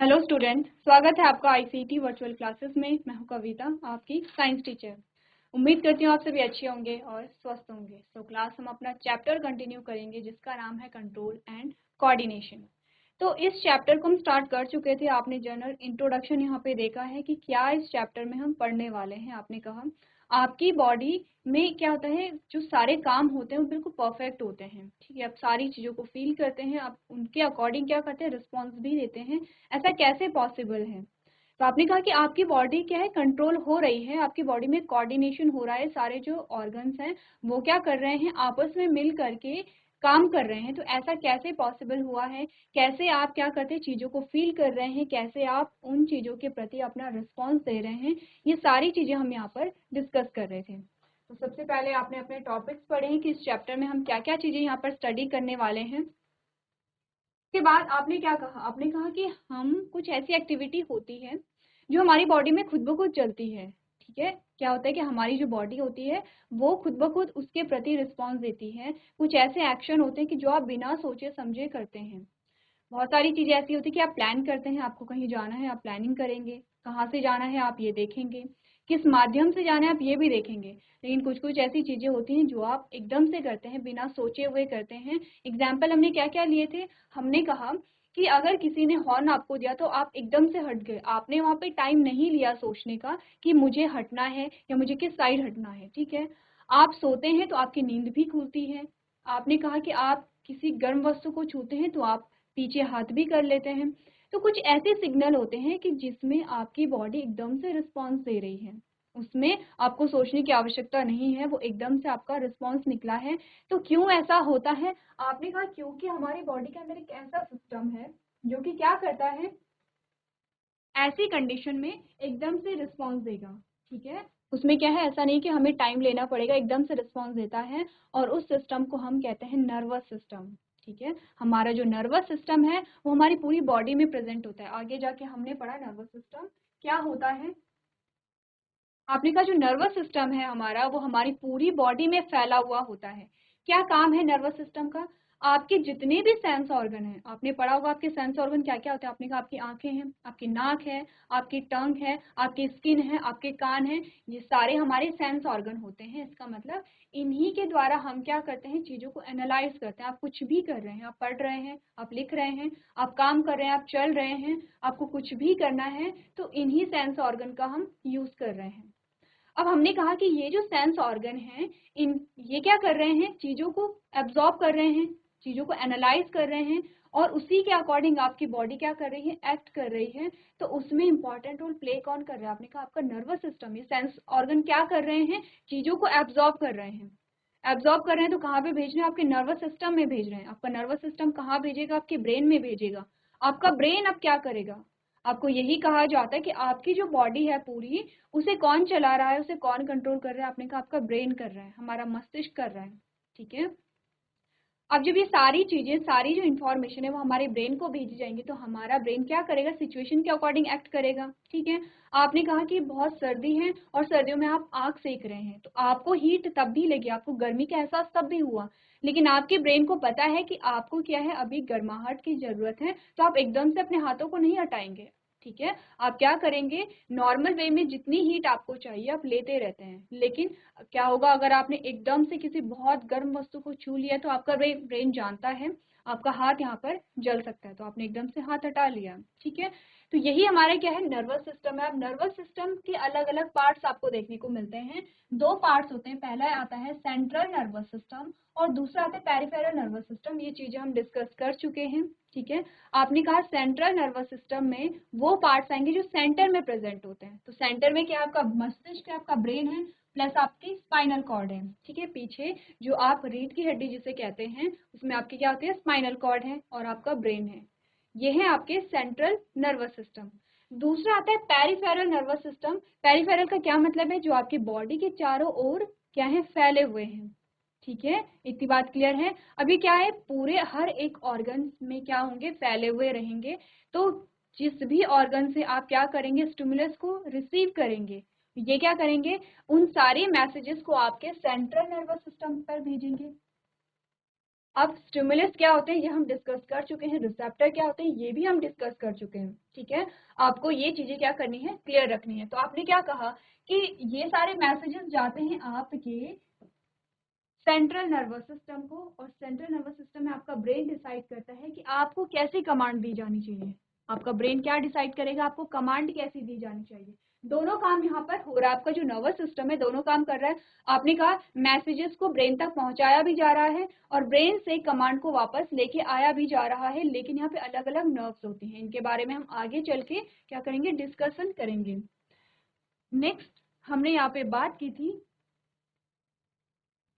Hello student, स्वागत है आपका आईसीटी वर्चुअल क्लासेस में। मैं हूं कविता, आपकी साइंस टीचर। उम्मीद करती हूँ आप सभी अच्छे होंगे और स्वस्थ होंगे। तो क्लास हम अपना चैप्टर कंटिन्यू करेंगे जिसका नाम है कंट्रोल एंड कोऑर्डिनेशन। तो इस चैप्टर को हम स्टार्ट कर चुके थे। आपने जनरल इंट्रोडक्शन यहाँ पे देखा है कि क्या इस चैप्टर में हम पढ़ने वाले हैं। आपने कहा आपकी बॉडी में क्या होता है, जो सारे काम होते हैं वो बिल्कुल परफेक्ट होते हैं। ठीक है, आप सारी चीज़ों को फील करते हैं, आप उनके अकॉर्डिंग क्या करते हैं, रिस्पॉन्स भी देते हैं। ऐसा कैसे पॉसिबल है? तो आपने कहा कि आपकी बॉडी क्या है, कंट्रोल हो रही है, आपकी बॉडी में कोऑर्डिनेशन हो रहा है, सारे जो ऑर्गन्स हैं वो क्या कर रहे हैं, आपस में मिल करके काम कर रहे हैं। तो ऐसा कैसे पॉसिबल हुआ है? कैसे आप क्या करते हैं, चीज़ों को फील कर रहे हैं, कैसे आप उन चीज़ों के प्रति अपना रिस्पॉन्स दे रहे हैं, ये सारी चीज़ें हम यहाँ पर डिस्कस कर रहे थे। तो सबसे पहले आपने अपने टॉपिक्स पढ़े हैं कि इस चैप्टर में हम क्या क्या चीज़ें यहाँ पर स्टडी करने वाले हैं। उसके बाद आपने क्या कहा, आपने कहा कि हम कुछ ऐसी एक्टिविटी होती है जो हमारी बॉडी में खुद ब खुद चलती है। ठीक है, क्या होता है कि हमारी जो बॉडी होती है वो खुद ब खुद उसके प्रति रिस्पॉन्स देती है। कुछ ऐसे एक्शन होते हैं कि जो आप बिना सोचे समझे करते हैं। बहुत सारी चीज़ें ऐसी होती है कि आप प्लान करते हैं, आपको कहीं जाना है, आप प्लानिंग करेंगे, कहाँ से जाना है आप ये देखेंगे, किस माध्यम से जाना है आप ये भी देखेंगे। लेकिन कुछ कुछ ऐसी चीज़ें होती हैं जो आप एकदम से करते हैं, बिना सोचे हुए करते हैं। एग्जाम्पल हमने क्या क्या लिए थे, हमने कहा कि अगर किसी ने हॉर्न आपको दिया तो आप एकदम से हट गए, आपने वहाँ पे टाइम नहीं लिया सोचने का कि मुझे हटना है या मुझे किस साइड हटना है। ठीक है, आप सोते हैं तो आपकी नींद भी खुलती है। आपने कहा कि आप किसी गर्म वस्तु को छूते हैं तो आप पीछे हाथ भी कर लेते हैं। तो कुछ ऐसे सिग्नल होते हैं कि जिसमें आपकी बॉडी एकदम से रिस्पॉन्स दे रही है, उसमें आपको सोचने की आवश्यकता नहीं है, वो एकदम से आपका रिस्पॉन्स निकला है। तो क्यों ऐसा होता है? आपने कहा क्योंकि हमारी बॉडी के अंदर एक ऐसा सिस्टम है जो कि क्या करता है, ऐसी कंडीशन में एकदम से रिस्पॉन्स देगा। ठीक है, उसमें क्या है, ऐसा नहीं कि हमें टाइम लेना पड़ेगा, एकदम से रिस्पॉन्स देता है। और उस सिस्टम को हम कहते हैं नर्वस सिस्टम। ठीक है, हमारा जो नर्वस सिस्टम है वो हमारी पूरी बॉडी में प्रेजेंट होता है। आगे जाके हमने पढ़ा नर्वस सिस्टम क्या होता है। आपने कहा जो नर्वस सिस्टम है हमारा, वो हमारी पूरी बॉडी में फैला हुआ होता है। क्या काम है नर्वस सिस्टम का? आपके जितने भी सेंस ऑर्गन हैं, आपने पढ़ा होगा आपके सेंस ऑर्गन क्या क्या होते हैं। आपने कहा आपकी आंखें हैं, आपकी नाक है, आपकी टंग है, आपकी स्किन है, आपके कान है, ये सारे हमारे सेंस ऑर्गन होते हैं। इसका मतलब इन्हीं के द्वारा हम क्या करते हैं, चीज़ों को एनालाइज करते हैं। आप कुछ भी कर रहे हैं, आप पढ़ रहे हैं, आप लिख रहे हैं, आप काम कर रहे हैं, आप चल रहे हैं, आपको कुछ भी करना है तो इन्हीं सेंस ऑर्गन का हम यूज़ कर रहे हैं। अब हमने कहा कि ये जो सेंस ऑर्गन हैं, इन ये क्या कर रहे हैं, चीज़ों को एब्जॉर्ब कर रहे हैं, चीज़ों को एनालाइज कर रहे हैं, और उसी के अकॉर्डिंग आपकी बॉडी क्या कर रही है, एक्ट कर रही है। तो उसमें इंपॉर्टेंट रोल प्ले कौन कर रहा है? आपने कहा आपका नर्वस सिस्टम। ये सेंस ऑर्गन क्या कर रहे हैं, चीज़ों को एब्जॉर्ब कर रहे हैं। एब्जॉर्ब कर रहे हैं तो कहाँ पे भेज रहे हैं, आपके नर्वस सिस्टम में भेज रहे हैं। आपका नर्वस सिस्टम कहाँ भेजेगा, आपके ब्रेन में भेजेगा। आपका ब्रेन अब क्या करेगा, आपको यही कहा जाता है कि आपकी जो बॉडी है पूरी, उसे कौन चला रहा है, उसे कौन कंट्रोल कर रहा है? आपने कहा आपका ब्रेन कर रहा है, हमारा मस्तिष्क कर रहा है। ठीक है, अब जब ये सारी चीजें, सारी जो इन्फॉर्मेशन है वो हमारे ब्रेन को भेजी जाएंगी तो हमारा ब्रेन क्या करेगा, सिचुएशन के अकॉर्डिंग एक्ट करेगा। ठीक है, आपने कहा कि बहुत सर्दी है और सर्दियों में आप आग सेक रहे हैं तो आपको हीट तब भी लगी, आपको गर्मी का एहसास तब भी हुआ। लेकिन आपके ब्रेन को पता है कि आपको क्या है, अभी गर्माहट की जरूरत है, तो आप एकदम से अपने हाथों को नहीं हटाएंगे। ठीक है, आप क्या करेंगे, नॉर्मल वे में जितनी हीट आपको चाहिए आप लेते रहते हैं। लेकिन क्या होगा, अगर आपने एकदम से किसी बहुत गर्म वस्तु को छू लिया तो आपका ब्रेन जानता है आपका हाथ यहाँ पर जल सकता है, तो आपने एकदम से हाथ हटा लिया। ठीक है, तो यही हमारा क्या है, नर्वस सिस्टम है। अब नर्वस सिस्टम के अलग अलग पार्ट्स आपको देखने को मिलते हैं। दो पार्ट्स होते हैं, पहला आता है सेंट्रल नर्वस सिस्टम और दूसरा आता है पेरिफेरल नर्वस सिस्टम। ये चीजें हम डिस्कस कर चुके हैं। ठीक है, आपने कहा सेंट्रल नर्वस सिस्टम में वो पार्ट्स आएंगे जो सेंटर में प्रेजेंट होते हैं। तो सेंटर में क्या है, आपका मस्तिष्क है, आपका ब्रेन है, प्लस आपकी स्पाइनल कॉर्ड है। ठीक है, पीछे जो आप रीढ़ की हड्डी जिसे कहते हैं उसमें आपकी क्या होती है, स्पाइनल कॉर्ड है और आपका ब्रेन है। ये है आपके सेंट्रल नर्वस सिस्टम। दूसरा आता है पेरिफेरल नर्वस सिस्टम। पेरिफेरल का क्या मतलब है, जो आपकी बॉडी के चारों ओर क्या है, फैले हुए हैं। ठीक है, इतनी बात क्लियर है। अभी क्या है, पूरे हर एक ऑर्गन में क्या होंगे, फैले हुए रहेंगे। तो जिस भी ऑर्गन से आप क्या करेंगे, स्टिमुलस को रिसीव करेंगे, ये क्या करेंगे, उन सारे मैसेजेस को आपके सेंट्रल नर्वस सिस्टम पर भेजेंगे। अब स्टिमुलस क्या होते हैं ये हम डिस्कस कर चुके हैं, रिसेप्टर क्या होते हैं ये भी हम डिस्कस कर चुके हैं, ठीक है। आपको ये चीजें क्या करनी है, क्लियर रखनी है। तो आपने क्या कहा कि ये सारे मैसेजेस जाते हैं आपके सेंट्रल नर्वस सिस्टम को, और सेंट्रल नर्वस सिस्टम में आपका ब्रेन डिसाइड करता है कि आपको कैसी कमांड दी जानी चाहिए। आपका ब्रेन क्या डिसाइड करेगा, आपको कमांड कैसी दी जानी चाहिए। दोनों काम यहाँ पर हो रहा है, आपका जो नर्वस सिस्टम है दोनों काम कर रहा है। आपने कहा मैसेजेस को ब्रेन तक पहुंचाया भी जा रहा है और ब्रेन से कमांड को वापस लेके आया भी जा रहा है, लेकिन यहाँ पे अलग अलग नर्व्स होती हैं। इनके बारे में हम आगे चल के क्या करेंगे, डिस्कशन करेंगे। नेक्स्ट हमने यहाँ पे बात की थी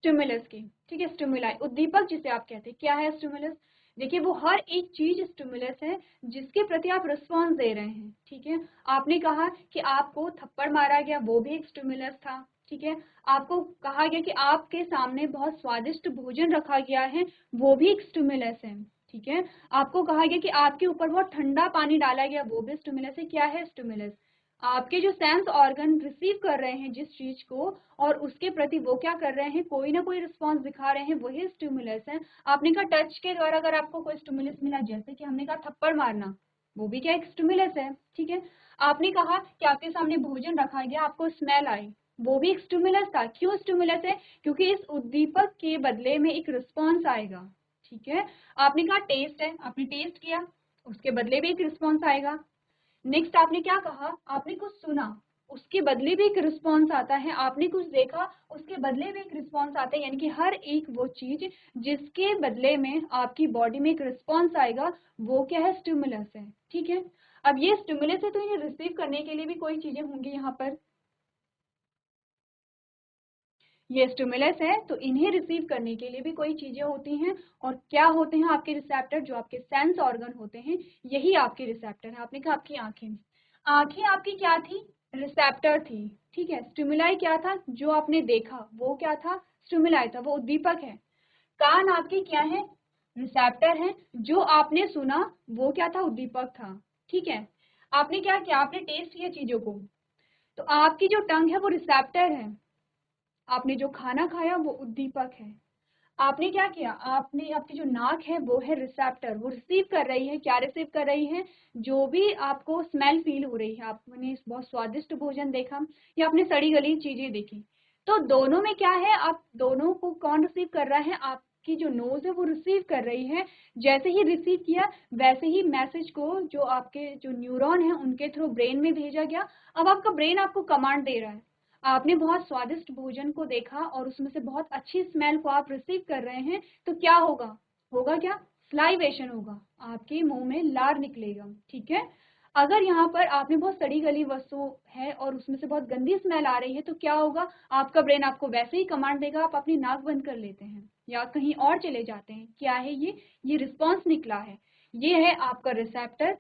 स्टिमुलस की, ठीक है। स्टिमुलाई, उद्दीपक जिसे आप कहते हैं, क्या है स्टिमुलस। देखिए वो हर एक चीज स्टिमुलस है जिसके प्रति आप रिस्पॉन्स दे रहे हैं, ठीक है। आपने कहा कि आपको थप्पड़ मारा गया, वो भी एक स्टिमुलस था, ठीक है। आपको कहा गया कि आपके सामने बहुत स्वादिष्ट भोजन रखा गया है, वो भी एक स्टिमुलस है, ठीक है। आपको कहा गया कि आपके ऊपर बहुत ठंडा पानी डाला गया, वो भी स्टिमुलस है। क्या है स्टिमुलस, आपके जो सेंस ऑर्गन रिसीव कर रहे हैं जिस चीज को, और उसके प्रति वो क्या कर रहे हैं, कोई ना कोई रिस्पांस दिखा रहे हैं, वही स्टिमुलस है। आपने कहा टच के द्वारा अगर आपको कोई स्टिमुलस मिला, जैसे कि हमने कहा थप्पड़ मारना, वो भी क्या एक स्टिमुलस है, ठीक है। आपने कहा कि आपके सामने भोजन रखा गया, आपको स्मेल आई, वो भी एक स्टिमुलस था। क्यों स्टिमुलस है, क्योंकि इस उद्दीपक के बदले में एक रिस्पॉन्स आएगा, ठीक है। आपने कहा टेस्ट है, आपने टेस्ट किया, उसके बदले भी एक रिस्पॉन्स आएगा। नेक्स्ट आपने क्या कहा, आपने कुछ सुना, उसके बदले भी एक रिस्पॉन्स आता है। आपने कुछ देखा, उसके बदले भी एक रिस्पॉन्स आता है। यानी कि हर एक वो चीज जिसके बदले में आपकी बॉडी में एक रिस्पॉन्स आएगा, वो क्या है, स्टिमुलस है, ठीक है। अब ये स्टिमुलस है तो ये रिसीव करने के लिए भी कोई चीजें होंगी यहाँ पर। ये स्टिमुलस है तो इन्हें रिसीव करने के लिए भी कोई चीजें होती हैं। और क्या होते हैं आपके रिसेप्टर, जो आपके सेंस ऑर्गन होते हैं, यही आपके रिसेप्टर है। आपने कहा आपकी आंखें, आंखें आपकी क्या थी, रिसेप्टर थी, ठीक है। स्टिमुलाई क्या था, जो आपने देखा वो क्या था, स्टिमुलाई था, वो उद्दीपक है। कान आपके क्या है, रिसेप्टर है, जो आपने सुना वो क्या था, उद्दीपक था, ठीक है। आपने क्या किया, आपने टेस्ट किया चीजों को, तो आपकी जो टंग है वो रिसेप्टर है। आपने जो खाना खाया वो उद्दीपक है। आपने क्या किया, आपने, आपकी जो नाक है वो है रिसेप्टर, वो रिसीव कर रही है, क्या रिसीव कर रही है, जो भी आपको स्मेल फील हो रही है। आपने बहुत स्वादिष्ट भोजन देखा या आपने सड़ी गली चीजें देखी, तो दोनों में क्या है, आप दोनों को कौन रिसीव कर रहा है, आपकी जो नोज है वो रिसीव कर रही है। जैसे ही रिसीव किया वैसे ही मैसेज को जो आपके जो न्यूरॉन है उनके थ्रू ब्रेन में भेजा गया। अब आपका ब्रेन आपको कमांड दे रहा है। आपने बहुत स्वादिष्ट भोजन को देखा और उसमें से बहुत अच्छी स्मेल को आप रिसीव कर रहे हैं, तो क्या होगा, होगा क्या, स्लाइवेशन होगा, आपके मुंह में लार निकलेगा, ठीक है। अगर यहाँ पर आपने बहुत सड़ी गली वस्तु है और उसमें से बहुत गंदी स्मेल आ रही है, तो क्या होगा, आपका ब्रेन आपको वैसे ही कमांड देगा, आप अपनी नाक बंद कर लेते हैं या कहीं और चले जाते हैं। क्या है ये रिस्पॉन्स निकला है, ये है आपका रिसेप्टर।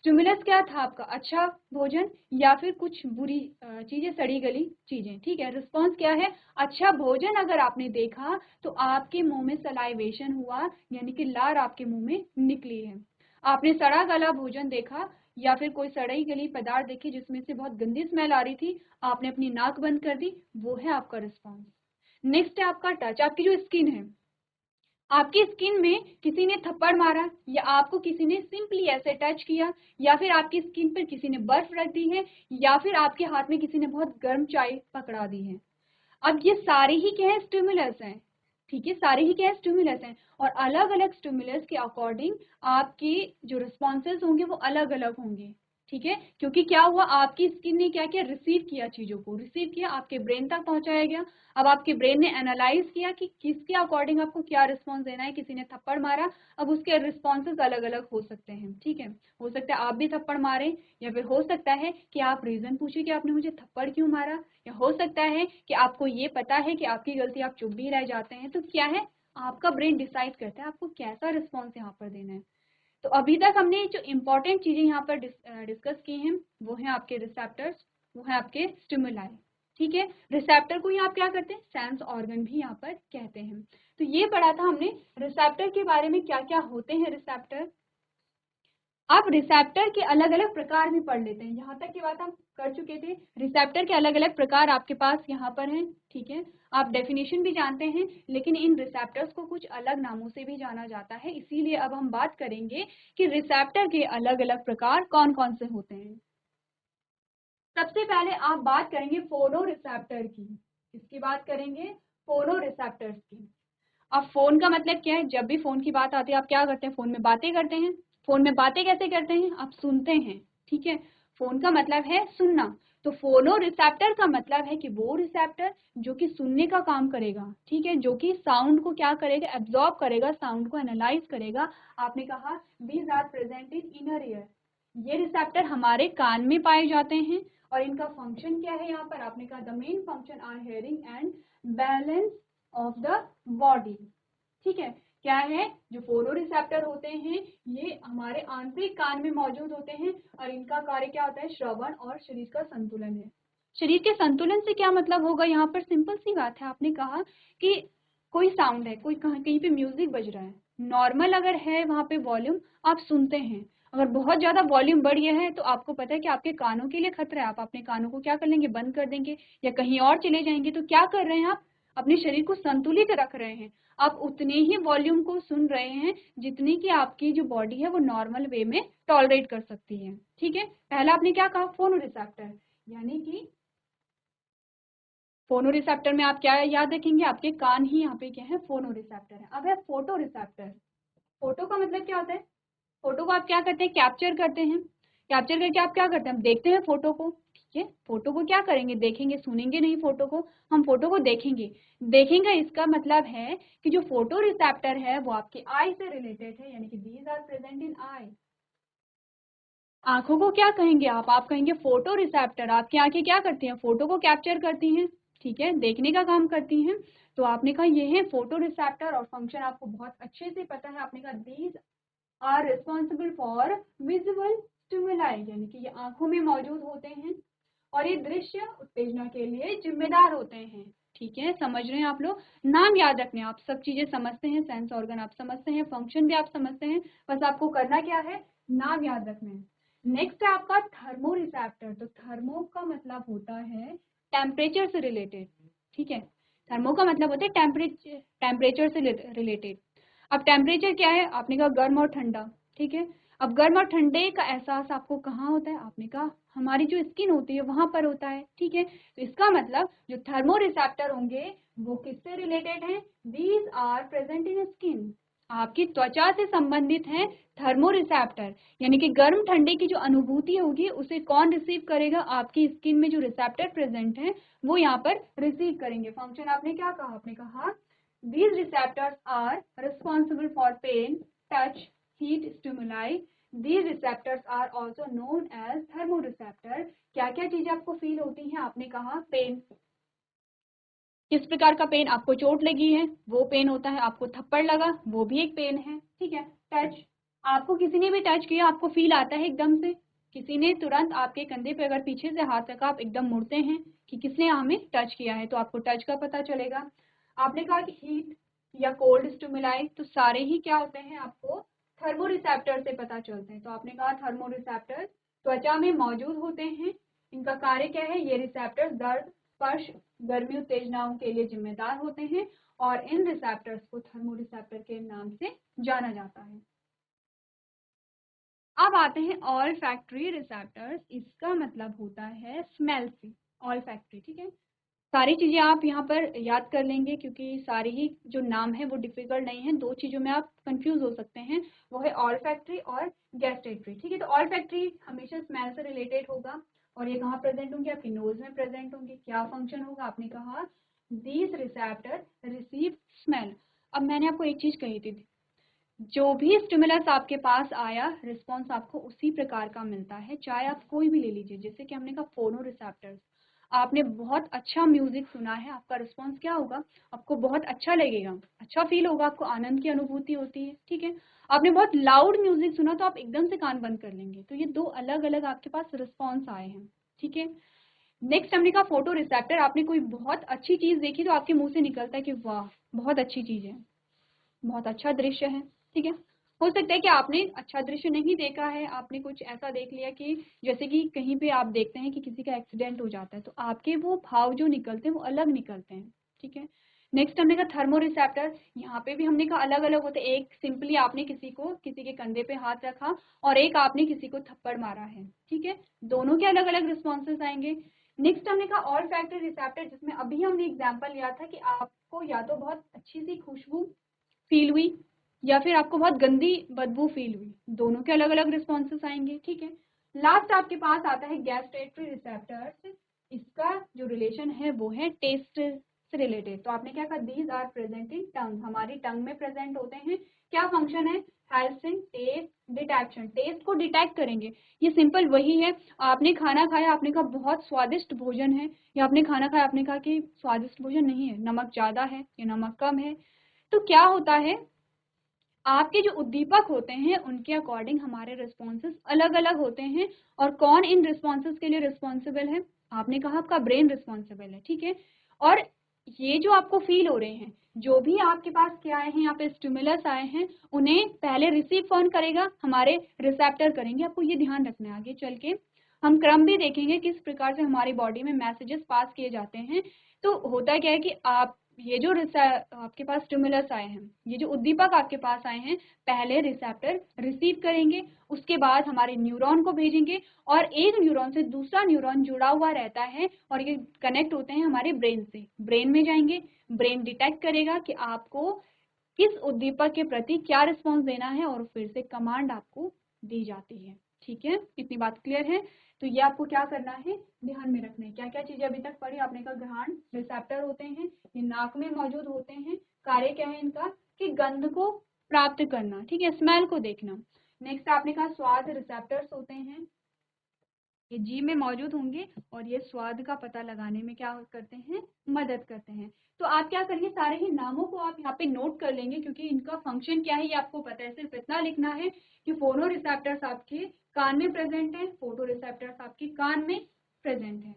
स्टिमुलस क्या था आपका, अच्छा भोजन या फिर कुछ बुरी चीजें, सड़ी गली चीजें, ठीक है। रिस्पॉन्स क्या है, अच्छा भोजन अगर आपने देखा तो आपके मुंह में सलाइवेशन हुआ, यानी कि लार आपके मुंह में निकली है। आपने सड़ा गला भोजन देखा या फिर कोई सड़ी गली पदार्थ देखी जिसमें से बहुत गंदी स्मेल आ रही थी, आपने अपनी नाक बंद कर दी, वो है आपका रिस्पॉन्स। नेक्स्ट है आपका टच, आपकी जो स्किन है, आपकी स्किन में किसी ने थप्पड़ मारा या आपको किसी ने सिंपली ऐसे टच किया, या फिर आपकी स्किन पर किसी ने बर्फ रख दी है, या फिर आपके हाथ में किसी ने बहुत गर्म चाय पकड़ा दी है। अब ये सारे ही क्या है, स्टिमुलस हैं, ठीक है। सारे ही क्या है, स्टिमुलस हैं, और अलग अलग स्टिमुलस के अकॉर्डिंग आपके जो रिस्पॉन्सेज होंगे वो अलग अलग होंगे, ठीक है। क्योंकि क्या हुआ, आपकी स्किन ने क्या किया, रिसीव किया, चीजों को रिसीव किया, आपके ब्रेन तक पहुंचाया गया। अब आपके ब्रेन ने एनालाइज किया कि किसके अकॉर्डिंग आपको क्या रिस्पॉन्स देना है। किसी ने थप्पड़ मारा, अब उसके रिस्पॉन्सेज अलग अलग हो सकते हैं, ठीक है। हो सकता है आप भी थप्पड़ मारे, या फिर हो सकता है कि आप रीजन पूछे कि आपने मुझे थप्पड़ क्यों मारा, या हो सकता है कि आपको ये पता है कि आपकी गलती, आप चुप भी रह जाते हैं। तो क्या है, आपका ब्रेन डिसाइड करता है आपको कैसा रिस्पॉन्स यहाँ पर देना है। तो अभी तक हमने जो इम्पोर्टेंट चीजें यहाँ पर डिस्कस की हैं, वो है आपके रिसेप्टर्स, वो है आपके स्टिमुलाई, ठीक है। रिसेप्टर को ही आप क्या करते हैं, सेंस ऑर्गन भी यहाँ पर कहते हैं। तो ये पढ़ा था हमने रिसेप्टर के बारे में, क्या क्या होते हैं रिसेप्टर। अब रिसेप्टर के अलग अलग प्रकार भी पढ़ लेते हैं। यहाँ तक की बात हम कर चुके थे। रिसेप्टर के अलग अलग प्रकार आपके पास यहाँ पर हैं, ठीक है। आप डेफिनेशन भी जानते हैं, लेकिन इन रिसेप्टर्स को कुछ अलग नामों से भी जाना जाता है। इसीलिए अब हम बात करेंगे कि रिसेप्टर के अलग अलग प्रकार कौन कौन से होते हैं। सबसे पहले आप बात करेंगे फोनो रिसेप्टर की। इसकी बात करेंगे फोनो रिसेप्टर्स की। अब फोन का मतलब क्या है? जब भी फोन की बात आती है आप क्या करते हैं? फोन में बातें करते हैं। फोन में बातें कैसे करते हैं? आप सुनते हैं, ठीक है। फोन का मतलब है सुनना। तो फोनो रिसेप्टर का मतलब है कि वो रिसेप्टर जो कि सुनने का काम करेगा, ठीक है, जो कि साउंड को क्या करेगा? एब्जॉर्ब करेगा, साउंड को एनालाइज करेगा। आपने कहा these are present in inner ear. ये रिसेप्टर हमारे कान में पाए जाते हैं और इनका फंक्शन क्या है? यहाँ पर आपने कहा the main function are hearing and balance of the body, ठीक है। क्या है? जो फोनो रिसेप्टर होते हैं ये हमारे आंतरिक कान में मौजूद होते हैं और इनका कार्य क्या होता है? श्रवण और शरीर का संतुलन है। शरीर के संतुलन से क्या मतलब होगा? यहाँ पर सिंपल सी बात है। आपने कहा कि कोई साउंड है, कोई कहीं पे म्यूजिक बज रहा है, नॉर्मल अगर है वहां पे वॉल्यूम आप सुनते हैं। अगर बहुत ज्यादा वॉल्यूम बढ़ गया है तो आपको पता है कि आपके कानों के लिए खतरा है। आप अपने कानों को क्या कर लेंगे? बंद कर देंगे या कहीं और चले जाएंगे। तो क्या कर रहे हैं आप? अपने शरीर को संतुलित रख रहे हैं। आप उतने ही वॉल्यूम को सुन रहे हैं जितनी कि आपकी जो बॉडी है वो नॉर्मल वे में टॉलरेट कर सकती है, ठीक है। पहला आपने क्या कहा? फोनो रिसेप्टर, यानी कि फोनो रिसेप्टर में आप क्या याद रखेंगे? आपके कान ही यहाँ पे क्या है? फोनो रिसेप्टर है। अब है फोटो रिसेप्टर। फोटो का मतलब क्या होता है? फोटो को आप क्या करते हैं? कैप्चर करते हैं। कैप्चर करके आप क्या करते हैं? हम देखते हैं फोटो को, ठीक है। फोटो को क्या करेंगे? देखेंगे, सुनेंगे नहीं फोटो को, हम फोटो को देखेंगे। देखेंगे इसका मतलब है कि जो फोटो रिसेप्टर है वो आपके आई से रिलेटेड है, यानी कि दीज आर प्रेजेंट इन आई। आंखों को क्या कहेंगे आप कहेंगे फोटो रिसेप्टर। आपकी आंखें क्या करती हैं? फोटो को कैप्चर करती हैं, ठीक है, देखने का काम करती हैं। तो आपने कहा ये है फोटो रिसेप्टर और फंक्शन आपको बहुत अच्छे से पता है। आपने कहा these are responsible for visual stimuli, यानी कि ये आंखों में मौजूद होते हैं और ये दृश्य उत्तेजना के लिए जिम्मेदार होते हैं, ठीक है। समझ रहे हैं आप लोग? नाम याद रखने, आप सब चीजें समझते हैं, सेंस ऑर्गन आप समझते हैं, फंक्शन भी आप समझते हैं, बस आपको करना क्या है? नाम याद रखने हैं। नेक्स्ट है आपका थर्मो रिसेप्टर। तो थर्मो का मतलब होता है टेम्परेचर से रिलेटेड, ठीक है। थर्मो का मतलब होता है टेम्परेचर से रिलेटेड। अब टेम्परेचर क्या है? आपने कहा गर्म और ठंडा, ठीक है। अब गर्म और ठंडे का एहसास आपको कहाँ होता है? आपने कहा हमारी जो स्किन होती है वहां पर होता है, ठीक है। तो इसका मतलब जो थर्मो रिसेप्टर होंगे वो किससे रिलेटेड हैं? These are present in skin. आपकी त्वचा से संबंधित है थर्मो रिसेप्टर, यानी कि गर्म ठंडे की जो अनुभूति होगी उसे कौन रिसीव करेगा? आपकी स्किन में जो रिसेप्टर प्रेजेंट है वो यहाँ पर रिसीव करेंगे। फंक्शन आपने क्या कहा? आपने कहा these receptors are responsible for pain, touch, heat stimuli. These receptors are also known as thermoreceptor. क्या क्या चीजें आपको फील होती हैं? आपने कहा पेन। किस प्रकार का पेन? आपको चोट लगी है वो पेन होता है, आपको थप्पड़ लगा वो भी एक पेन है, ठीक है। टच, आपको किसी ने भी टच किया आपको फील आता है एकदम से। किसी ने तुरंत आपके कंधे पे अगर पीछे से हाथ रखा आप एकदम मुड़ते हैं कि किसने हमें टच किया है, तो आपको टच का पता चलेगा। आपने कहा कि हीट या कोल्ड स्टिमुलाई, तो सारे ही क्या होते हैं? आपको थर्मो रिसेप्टर से पता चलते हैं। तो आपने कहा थर्मो रिसेप्टर त्वचा में मौजूद होते हैं। इनका कार्य क्या है? ये रिसेप्टर दर्द, स्पर्श, गर्मी उत्तेजनाओं के लिए जिम्मेदार होते हैं और इन रिसेप्टर्स को थर्मो रिसेप्टर के नाम से जाना जाता है। अब आते हैं ऑल फैक्ट्री रिसेप्टर्स। इसका मतलब होता है स्मेल से, ऑल फैक्ट्री, ठीक है। सारी चीजें आप यहाँ पर याद कर लेंगे क्योंकि सारी ही जो नाम है वो डिफिकल्ट नहीं है। दो चीजों में आप कंफ्यूज हो सकते हैं, वो है ऑल फैक्ट्री और गैस्ट्रेटरी, ठीक है। तो ऑल फैक्ट्री हमेशा स्मेल से रिलेटेड होगा और ये कहाँ प्रेजेंट होंगे? आपकी नोज में प्रेजेंट होंगे। क्या फंक्शन होगा? आपने कहा दीज रिसेप्टर रिसीव स्मेल। अब मैंने आपको एक चीज कही थी, जो भी स्टिमुलस आपके पास आया रिस्पॉन्स आपको उसी प्रकार का मिलता है, चाहे आप कोई भी ले लीजिए। जैसे कि हमने कहा फोनो रिसेप्टर्स, आपने बहुत अच्छा म्यूजिक सुना है, आपका रिस्पॉन्स क्या होगा? आपको बहुत अच्छा लगेगा, अच्छा फील होगा, आपको आनंद की अनुभूति होती है, ठीक है। आपने बहुत लाउड म्यूजिक सुना तो आप एकदम से कान बंद कर लेंगे। तो ये दो अलग अलग आपके पास रिस्पॉन्स आए हैं, ठीक है। नेक्स्ट हमने कहा फोटो रिसेप्टर। आपने कोई बहुत अच्छी चीज देखी तो आपके मुंह से निकलता है कि वाह बहुत अच्छी चीज है, बहुत अच्छा दृश्य है, ठीक है। हो सकता है कि आपने अच्छा दृश्य नहीं देखा है, आपने कुछ ऐसा देख लिया कि जैसे कि कहीं पे आप देखते हैं कि किसी का एक्सीडेंट हो जाता है, तो आपके वो भाव जो निकलते हैं वो अलग निकलते हैं, ठीक है। नेक्स्ट हमने कहा थर्मो रिसेप्टर, यहाँ पे भी हमने कहा अलग अलग होते हैं। एक सिंपली आपने किसी के कंधे पे हाथ रखा और एक आपने किसी को थप्पड़ मारा है, ठीक है, दोनों के अलग अलग रिस्पॉन्सेस आएंगे। नेक्स्ट हमने कहा ऑल फैक्टर रिसेप्टर, जिसमें अभी हमने एग्जाम्पल लिया था कि आपको या तो बहुत अच्छी सी खुशबू फील हुई या फिर आपको बहुत गंदी बदबू फील हुई, दोनों के अलग अलग रिस्पॉन्सेस आएंगे, ठीक है। लास्ट आपके पास आता है गैस्ट्रेटरी रिसेप्टर्स, इसका जो रिलेशन है वो है टेस्ट से रिलेटेड। तो आपने क्या कहा, these are present in tongue, हमारी टंग में प्रेजेंट होते हैं। क्या फंक्शन है, helps in taste detection, taste को डिटेक्ट करेंगे। ये सिंपल वही है, आपने खाना खाया, आपने कहा बहुत स्वादिष्ट भोजन है, या आपने खाना खाया, आपने कहा कि स्वादिष्ट भोजन नहीं है, नमक ज्यादा है या नमक कम है। तो क्या होता है, आपके जो उद्दीपक होते हैं उनके अकॉर्डिंग हमारे रिस्पॉन्सेज अलग अलग होते हैं। और कौन इन रिस्पॉन्सेज के लिए रिस्पॉन्सिबल है, आपने कहा आपका ब्रेन रिस्पॉन्सिबल है, ठीक है। और ये जो आपको फील हो रहे हैं, जो भी आपके पास क्या आए हैं, यहाँ पे स्टिमुलस आए हैं, उन्हें पहले रिसीव कौन करेगा, हमारे रिसेप्टर करेंगे। आपको ये ध्यान रखना है, आगे चल के हम क्रम भी देखेंगे किस प्रकार से हमारी बॉडी में मैसेजेस पास किए जाते हैं। तो होता क्या है कि आप ये जो आपके पास स्टिमुलस आए हैं, ये जो उद्दीपक आपके पास आए हैं, पहले रिसेप्टर रिसीव करेंगे, उसके बाद हमारे न्यूरॉन को भेजेंगे, और एक न्यूरॉन से दूसरा न्यूरॉन जुड़ा हुआ रहता है और ये कनेक्ट होते हैं हमारे ब्रेन से, ब्रेन में जाएंगे, ब्रेन डिटेक्ट करेगा कि आपको किस उद्दीपक के प्रति क्या रिस्पॉन्स देना है, और फिर से कमांड आपको दी जाती है, ठीक है। इतनी बात क्लियर है। तो ये आपको क्या करना है, ध्यान में रखना है। क्या क्या चीजें अभी तक पढ़ी आपने कहा, घ्राण रिसेप्टर होते हैं, ये नाक में मौजूद होते हैं, कार्य क्या है इनका, कि गंध को प्राप्त करना, ठीक है, स्मेल को देखना। नेक्स्ट आपने कहा स्वाद रिसेप्टर्स होते हैं, ये जीभ में मौजूद होंगे और ये स्वाद का पता लगाने में क्या करते हैं, मदद करते हैं। तो आप क्या करेंगे, सारे ही नामों को आप यहाँ पे नोट कर लेंगे, क्योंकि इनका फंक्शन क्या है ये आपको पता है। सिर्फ इतना लिखना है कि फोनो रिसेप्टर्स आपके कान में प्रेजेंट है, फोटो रिसेप्टर्स आपके कान में प्रेजेंट है।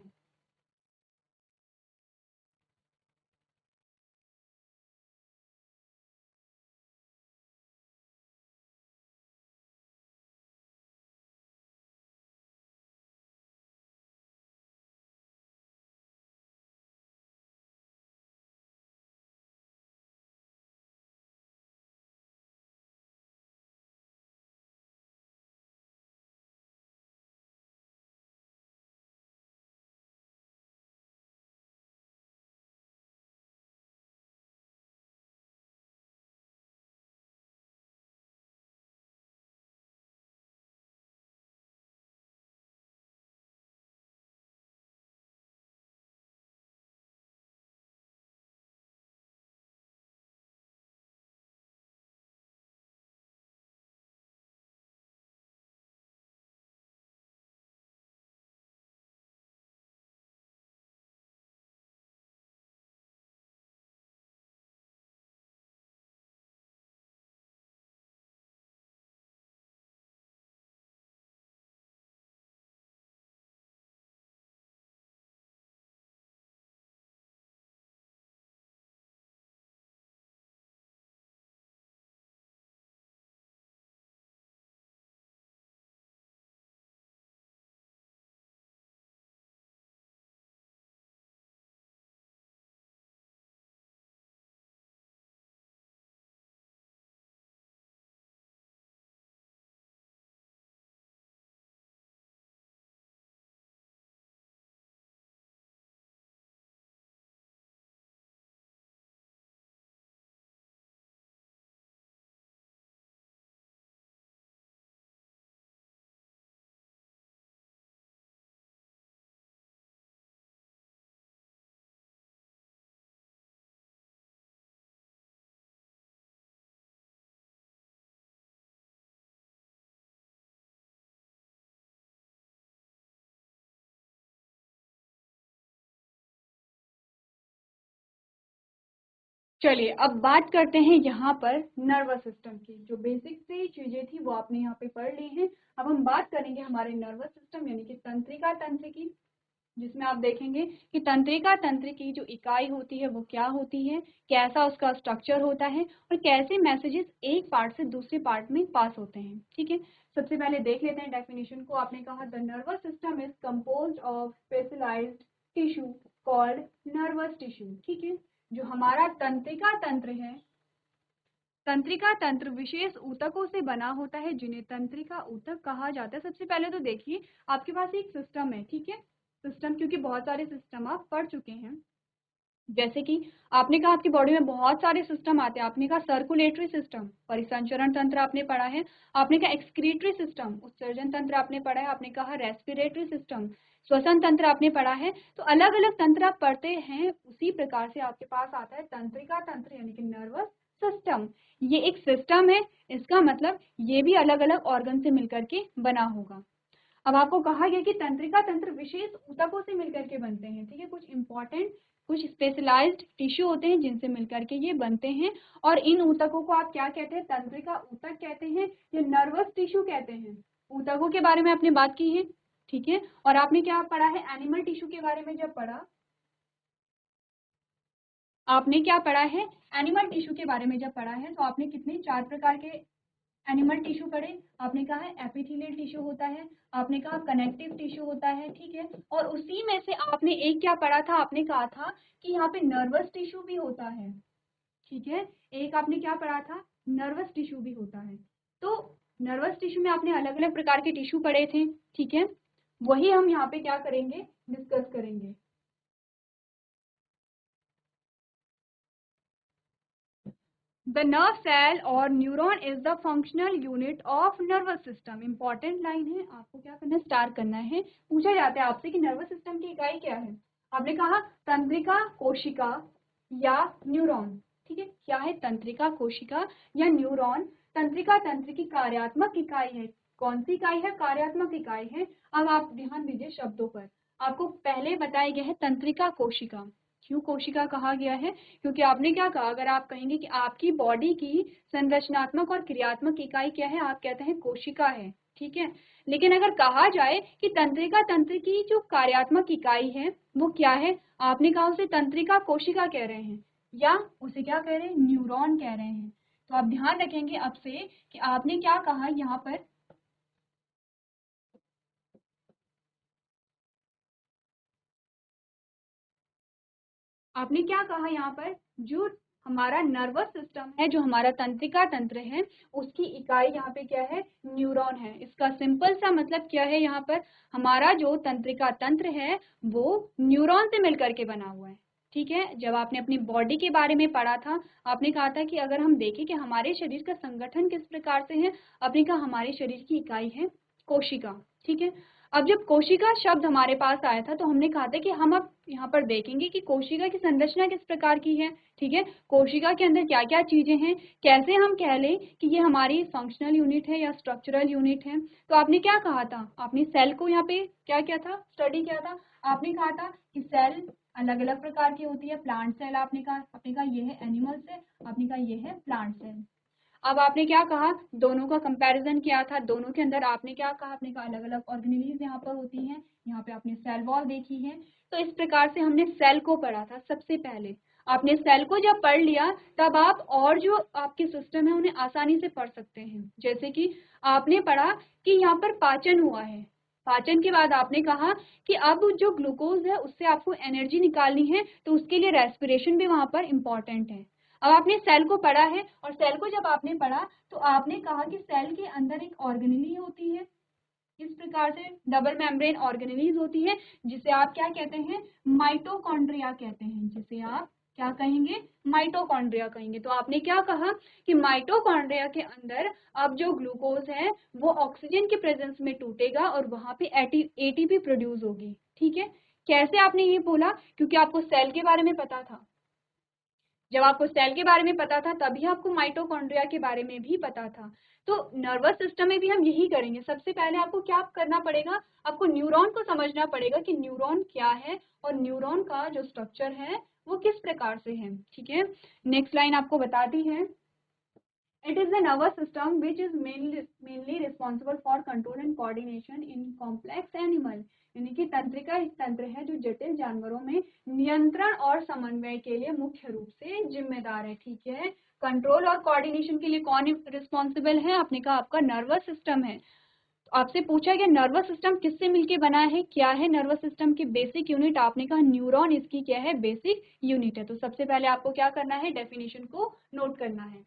चलिए अब बात करते हैं यहाँ पर नर्वस सिस्टम की। जो बेसिक सी चीजें थी वो आपने यहाँ पे पढ़ ली हैं। अब हम बात करेंगे हमारे नर्वस सिस्टम यानी कि तंत्रिका तंत्र की। जिसमें आप देखेंगे कि तंत्रिका तंत्र की जो इकाई होती है वो क्या होती है, कैसा उसका स्ट्रक्चर होता है और कैसे मैसेजेस एक पार्ट से दूसरे पार्ट में पास होते हैं। ठीक है, सबसे पहले देख लेते हैं डेफिनेशन को। आपने कहा the nervous system is composed of specialised tissue called nervous tissue. ठीक है, जो हमारा तंत्रिका तंत्र है, तंत्रिका तंत्र विशेष ऊतकों से बना होता है जिन्हें तंत्रिका ऊतक कहा जाता है। सबसे पहले तो देखिए आपके पास एक सिस्टम है। ठीक है, सिस्टम, क्योंकि बहुत सारे सिस्टम आप पढ़ चुके हैं। जैसे कि आपने कहा आपकी बॉडी में बहुत सारे सिस्टम आते हैं। आपने कहा सर्कुलेटरी सिस्टम, परिसंचरण तंत्र आपने पढ़ा है। आपने कहा एक्सक्रीटरी सिस्टम, उत्सर्जन तंत्र आपने पढ़ा है। आपने कहा रेस्पिरेटरी सिस्टम, श्वसन तंत्र आपने पढ़ा है। तो अलग अलग तंत्र आप पढ़ते हैं, उसी प्रकार से आपके पास आता है तंत्रिका तंत्र यानी कि नर्वस सिस्टम। ये एक सिस्टम है, इसका मतलब ये भी अलग अलग ऑर्गन से मिलकर के बना होगा। अब आपको कहा गया कि तंत्रिका तंत्र विशेष ऊतकों से मिलकर के बनते हैं। ठीक है, कुछ इंपॉर्टेंट, कुछ स्पेशलाइज्ड टिश्यू होते हैं जिनसे मिलकर के ये बनते हैं, और इन ऊतकों को आप क्या कहते हैं, तंत्रिका ऊतक कहते हैं या नर्वस टिश्यू कहते हैं। ऊतकों के बारे में आपने बात की है। ठीक है, और आपने क्या पढ़ा है, एनिमल टिश्यू के बारे में जब पढ़ा, आपने क्या पढ़ा है, एनिमल टिश्यू के बारे में जब पढ़ा है तो आपने कितने, 4 प्रकार के एनिमल टिश्यू पढ़े। आपने कहा है एपिथेलियल टिश्यू होता है, आपने कहा कनेक्टिव टिश्यू होता है। ठीक है, और उसी में से आपने एक क्या पढ़ा था, आपने कहा था कि यहाँ पे नर्वस टिश्यू भी होता है। ठीक है, एक आपने क्या पढ़ा था, नर्वस टिश्यू भी होता है। तो नर्वस टिश्यू में आपने अलग अलग प्रकार के टिश्यू पढ़े थे। ठीक है, वही हम यहाँ पे क्या करेंगे, डिस्कस करेंगे। The nerve cell और neuron is the functional unit of nervous system. Important line है, आपको क्या करना है, स्टार करना है। पूछा जाता है आपसे कि नर्वस सिस्टम की इकाई क्या है। आपने कहा तंत्रिका कोशिका या न्यूरॉन। ठीक है, क्या है, तंत्रिका कोशिका या न्यूरॉन। तंत्रिका तंत्र की कार्यात्मक इकाई है। कौन सी इकाई है, कार्यात्मक इकाई है। अब आप ध्यान दीजिए शब्दों पर। आपको पहले बताया गया है तंत्रिका कोशिका। क्यों कोशिका कहा गया है, क्योंकि आपने क्या कहा, अगर आप कहेंगे कि आपकी बॉडी की संरचनात्मक और क्रियात्मक इकाई क्या है, आप कहते हैं कोशिका है। ठीक है, लेकिन अगर कहा जाए कि तंत्रिका तंत्र की जो कार्यात्मक इकाई है वो क्या है, आपने कहा उसे तंत्रिका कोशिका कह रहे हैं या उसे क्या कह रहे हैं, न्यूरॉन कह रहे हैं। तो आप ध्यान रखेंगे अब से कि आपने क्या कहा यहाँ पर, आपने क्या कहा यहाँ पर, जो हमारा नर्वस सिस्टम है, जो हमारा तंत्रिका तंत्र है, उसकी इकाई यहाँ पे क्या है, न्यूरॉन है। इसका सिंपल सा मतलब क्या है, यहाँ पर हमारा जो तंत्रिका तंत्र है वो न्यूरॉन से मिलकर के बना हुआ है। ठीक है, जब आपने अपनी बॉडी के बारे में पढ़ा था, आपने कहा था कि अगर हम देखें कि हमारे शरीर का संगठन किस प्रकार से है, आपने कहा हमारे शरीर की इकाई है कोशिका। ठीक है, अब जब कोशिका शब्द हमारे पास आया था तो हमने कहा था कि हम अब यहाँ पर देखेंगे कि कोशिका की संरचना किस प्रकार की है। ठीक है, कोशिका के अंदर क्या क्या चीजें हैं, कैसे हम कह लें कि ये हमारी फंक्शनल यूनिट है या स्ट्रक्चरल यूनिट है। तो आपने क्या कहा था, आपने सेल को यहाँ पे क्या किया था, स्टडी किया था। आपने कहा था कि सेल अलग अलग प्रकार की होती है। प्लांट सेल आपने कहा ये है एनिमल सेल, आपने कहा ये है प्लांट सेल। अब आपने क्या कहा, दोनों का कंपैरिजन किया था, दोनों के अंदर आपने क्या कहा, आपने कहा अलग अलग ऑर्गेनेलीज यहाँ पर होती हैं। यहाँ पे आपने सेल वॉल देखी है। तो इस प्रकार से हमने सेल को पढ़ा था सबसे पहले। आपने सेल को जब पढ़ लिया तब आप और जो आपके सिस्टम है उन्हें आसानी से पढ़ सकते हैं। जैसे कि आपने पढ़ा कि यहाँ पर पाचन हुआ है, पाचन के बाद आपने कहा कि अब जो ग्लूकोज है उससे आपको एनर्जी निकालनी है, तो उसके लिए रेस्पिरेशन भी वहां पर इम्पॉर्टेंट है। अब आपने सेल को पढ़ा है, और सेल को जब आपने पढ़ा तो आपने कहा कि सेल के अंदर एक ऑर्गेनेली होती है। इस प्रकार से डबल मेम्ब्रेन ऑर्गेनेलीज होती है, जिसे आप क्या कहते हैं, माइटोकॉन्ड्रिया कहते हैं। जिसे आप क्या कहेंगे, माइटोकॉन्ड्रिया कहेंगे। तो आपने क्या कहा कि माइटोकॉन्ड्रिया के अंदर अब जो ग्लूकोज है वो ऑक्सीजन के प्रेजेंस में टूटेगा और वहां पे एटीपी प्रोड्यूस होगी। ठीक है, कैसे आपने ये बोला, क्योंकि आपको सेल के बारे में पता था। जब आपको सेल के बारे में पता था तभी आपको माइटोकॉन्ड्रिया के बारे में भी पता था। तो नर्वस सिस्टम में भी हम यही करेंगे। सबसे पहले आपको क्या करना पड़ेगा, आपको न्यूरॉन को समझना पड़ेगा कि न्यूरॉन क्या है और न्यूरॉन का जो स्ट्रक्चर है वो किस प्रकार से है। ठीक है, नेक्स्ट लाइन आपको बताती है, It is the nervous system which is mainly responsible for control and coordination in complex animal. यानी कि तंत्रिका एक तंत्र है जो जटिल जानवरों में नियंत्रण और समन्वय के लिए मुख्य रूप से जिम्मेदार है। ठीक है, कंट्रोल और कोऑर्डिनेशन के लिए कौन रिस्पॉन्सिबल है? आपने कहा आपका नर्वस सिस्टम है। तो आपसे पूछा गया नर्वस सिस्टम किससे मिलके बना है, क्या है नर्वस सिस्टम की बेसिक यूनिट? आपने कहा न्यूरॉन इसकी क्या है? बेसिक यूनिट है। तो सबसे पहले आपको क्या करना है? डेफिनेशन को नोट करना है।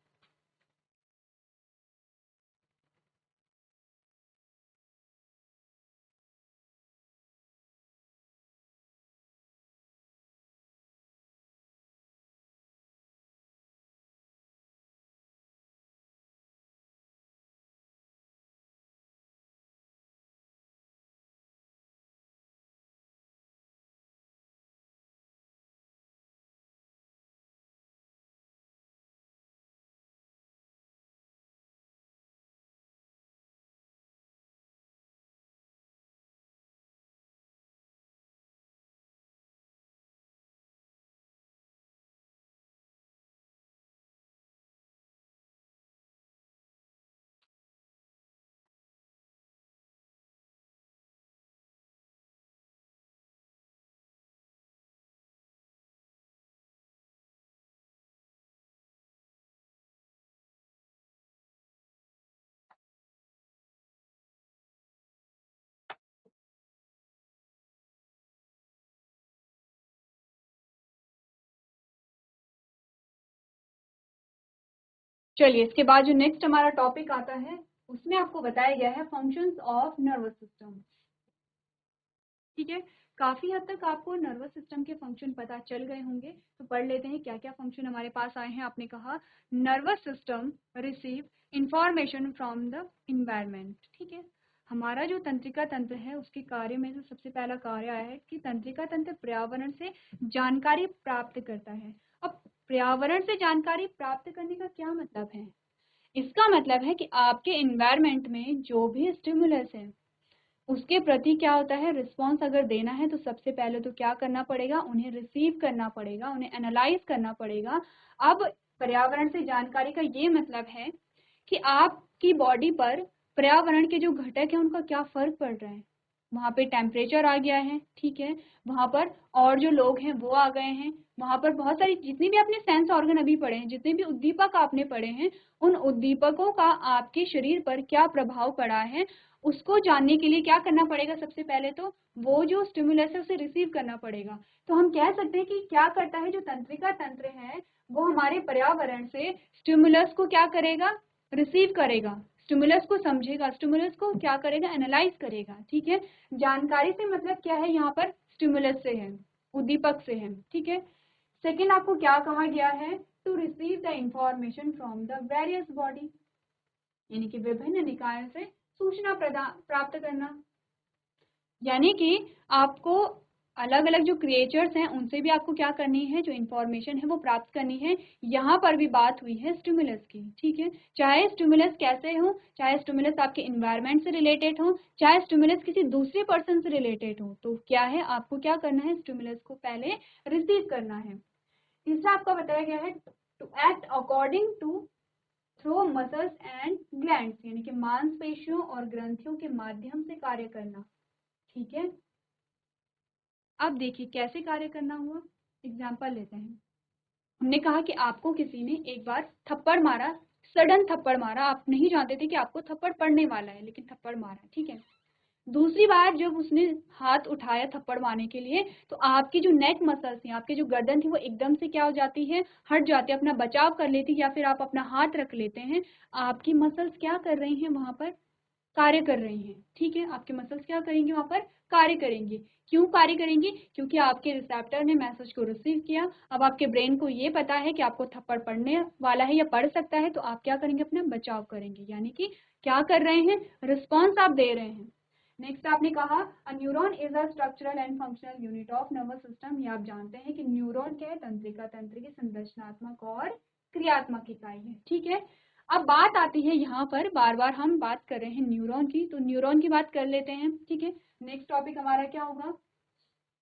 चलिए, इसके बाद जो नेक्स्ट हमारा टॉपिक आता है उसमें आपको बताया गया है फंक्शंस ऑफ नर्वस सिस्टम। ठीक है, काफी हद तक आपको नर्वस सिस्टम के फंक्शन पता चल गए होंगे। तो पढ़ लेते हैं क्या क्या फंक्शन हमारे पास आए हैं। आपने कहा nervous system receive information from the environment. ठीक है, हमारा जो तंत्रिका तंत्र है उसके कार्य में से सबसे पहला कार्य आया है कि तंत्रिका तंत्र पर्यावरण से जानकारी प्राप्त करता है। अब पर्यावरण से जानकारी प्राप्त करने का क्या मतलब है? इसका मतलब है कि आपके इन्वायरमेंट में जो भी स्टिमुलस है उसके प्रति क्या होता है? रिस्पॉन्स अगर देना है तो सबसे पहले तो क्या करना पड़ेगा? उन्हें रिसीव करना पड़ेगा, उन्हें एनालाइज करना पड़ेगा। अब पर्यावरण से जानकारी का ये मतलब है कि आपकी बॉडी पर पर्यावरण के जो घटक हैं उनका क्या फर्क पड़ रहा है। वहाँ पे टेम्परेचर आ गया है, ठीक है, वहाँ पर और जो लोग हैं वो आ गए हैं, वहाँ पर बहुत सारी जितनी भी आपने सेंस ऑर्गन अभी पढ़े हैं, जितने भी उद्दीपक आपने पढ़े हैं, उन उद्दीपकों का आपके शरीर पर क्या प्रभाव पड़ा है उसको जानने के लिए क्या करना पड़ेगा? सबसे पहले तो वो जो स्टिमुलस है उसे रिसीव करना पड़ेगा। तो हम कह सकते हैं कि क्या करता है जो तंत्रिका तंत्र है वो हमारे पर्यावरण से स्टिमुलस को क्या करेगा? रिसीव करेगा, स्टिमुलस को समझेगा, स्टिमुलस को क्या करेगा? एनालाइज करेगा। ठीक है, जानकारी से मतलब क्या है? यहाँ पर स्टिमुलस से है, उद्दीपक से है। ठीक है, सेकेंड आपको क्या कहा गया है? To receive the information from the various body, यानी कि विभिन्न निकायों से सूचना प्राप्त करना। यानी कि आपको अलग अलग जो क्रिएचर्स हैं उनसे भी आपको क्या करनी है? जो इन्फॉर्मेशन है वो प्राप्त करनी है। यहाँ पर भी बात हुई है स्टिमुलस की। ठीक है, चाहे स्टिमुलस कैसे हो, चाहे स्टिमुलस आपके इन्वायरमेंट से रिलेटेड हो, चाहे स्टिमुलस किसी दूसरे पर्सन से रिलेटेड हो, तो क्या है? आपको क्या करना है? स्टिमुलस को पहले रिसीव करना है। तीसरा आपका बताया गया है to act according to through muscles and glands, यानी कि मांसपेशियों और ग्रंथियों के माध्यम से कार्य करना। ठीक है, अब देखिए कैसे कार्य करना हुआ। एग्जाम्पल लेते हैं। हमने कहा कि आपको किसी ने एक बार थप्पड़ मारा, सडन थप्पड़ मारा, आप नहीं जानते थे कि आपको थप्पड़ पड़ने वाला है लेकिन थप्पड़ मारा। ठीक है, दूसरी बार जब उसने हाथ उठाया थप्पड़ मारने के लिए तो आपकी जो नेक मसल्स थी, आपकी जो गर्दन थी, वो एकदम से क्या हो जाती है? हट जाती है, अपना बचाव कर लेती है, या फिर आप अपना हाथ रख लेते हैं। आपकी मसल्स क्या कर रही हैं? वहां पर कार्य कर रही हैं। ठीक है, आपके मसल्स क्या करेंगे? वहां पर कार्य करेंगे। क्यों कार्य करेंगे? क्योंकि आपके रिसेप्टर ने मैसेज को रिसीव किया। अब आपके ब्रेन को ये पता है कि आपको थप्पड़ पड़ने वाला है या पड़ सकता है, तो आप क्या करेंगे? अपना बचाव करेंगे। यानी कि क्या कर रहे हैं? रिस्पॉन्स आप दे रहे हैं। नेक्स्ट आपने कहा अ neuron is a structural and functional unit of nervous system. ये आप जानते हैं कि न्यूरॉन क्या है? तंत्रिका तंत्र की संरचनात्मक और क्रियात्मक इकाई है। ठीक है, अब बात आती है यहाँ पर, बार बार हम बात कर रहे हैं न्यूरॉन की, तो न्यूरॉन की बात कर लेते हैं। ठीक है, नेक्स्ट टॉपिक हमारा क्या होगा?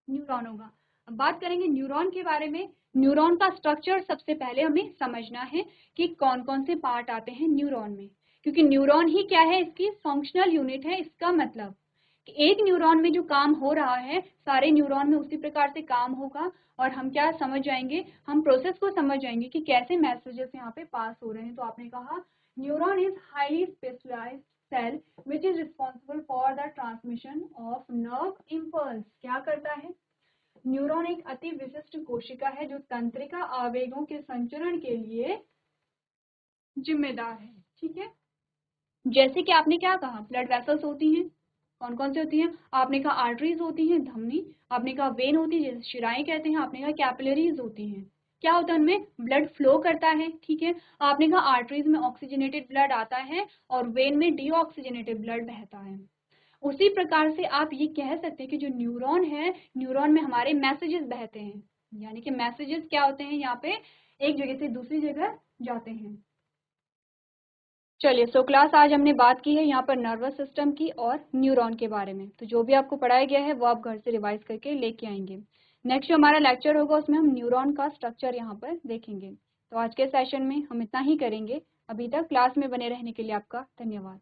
न्यूरॉन होगा। अब बात करेंगे न्यूरॉन के बारे में। न्यूरॉन का स्ट्रक्चर सबसे पहले हमें समझना है कि कौन कौन से पार्ट आते हैं न्यूरॉन में, क्योंकि न्यूरॉन ही क्या है, इसकी फंक्शनल यूनिट है। इसका मतलब कि एक न्यूरॉन में जो काम हो रहा है सारे न्यूरॉन में उसी प्रकार से काम होगा, और हम क्या समझ जाएंगे, हम प्रोसेस को समझ जाएंगे कि कैसे मैसेजेस यहाँ पे पास हो रहे हैं। तो आपने कहा neuron is highly specialised cell which is responsible for the transmission of nerve impulse. क्या करता है, न्यूरॉन एक अति विशिष्ट कोशिका है जो तंत्रिका आवेगों के संचरण के लिए जिम्मेदार है। ठीक है, जैसे कि आपने क्या कहा, ब्लड वेसल्स होती हैं, कौन कौन से होती हैं, आपने कहा आर्टरीज होती हैं, धमनी, आपने कहा वेन होती है जैसे शिराएं कहते हैं, आपने कहा कैपिलरीज होती हैं। क्या होता है उनमें, ब्लड फ्लो करता है। ठीक है, आपने कहा आर्टरीज में ऑक्सीजनेटेड ब्लड आता है और वेन में डीऑक्सीजनेटेड ब्लड बहता है। उसी प्रकार से आप ये कह सकते हैं कि जो न्यूरॉन है, न्यूरॉन में हमारे मैसेजेस बहते हैं, यानी कि मैसेजेस क्या होते हैं, यहाँ पे एक जगह से दूसरी जगह जाते हैं। चलिए, सो क्लास आज हमने बात की है यहाँ पर नर्वस सिस्टम की और न्यूरॉन के बारे में। तो जो भी आपको पढ़ाया गया है वो आप घर से रिवाइज करके लेके आएंगे। नेक्स्ट जो हमारा लेक्चर होगा उसमें हम न्यूरॉन का स्ट्रक्चर यहाँ पर देखेंगे। तो आज के सेशन में हम इतना ही करेंगे। अभी तक क्लास में बने रहने के लिए आपका धन्यवाद।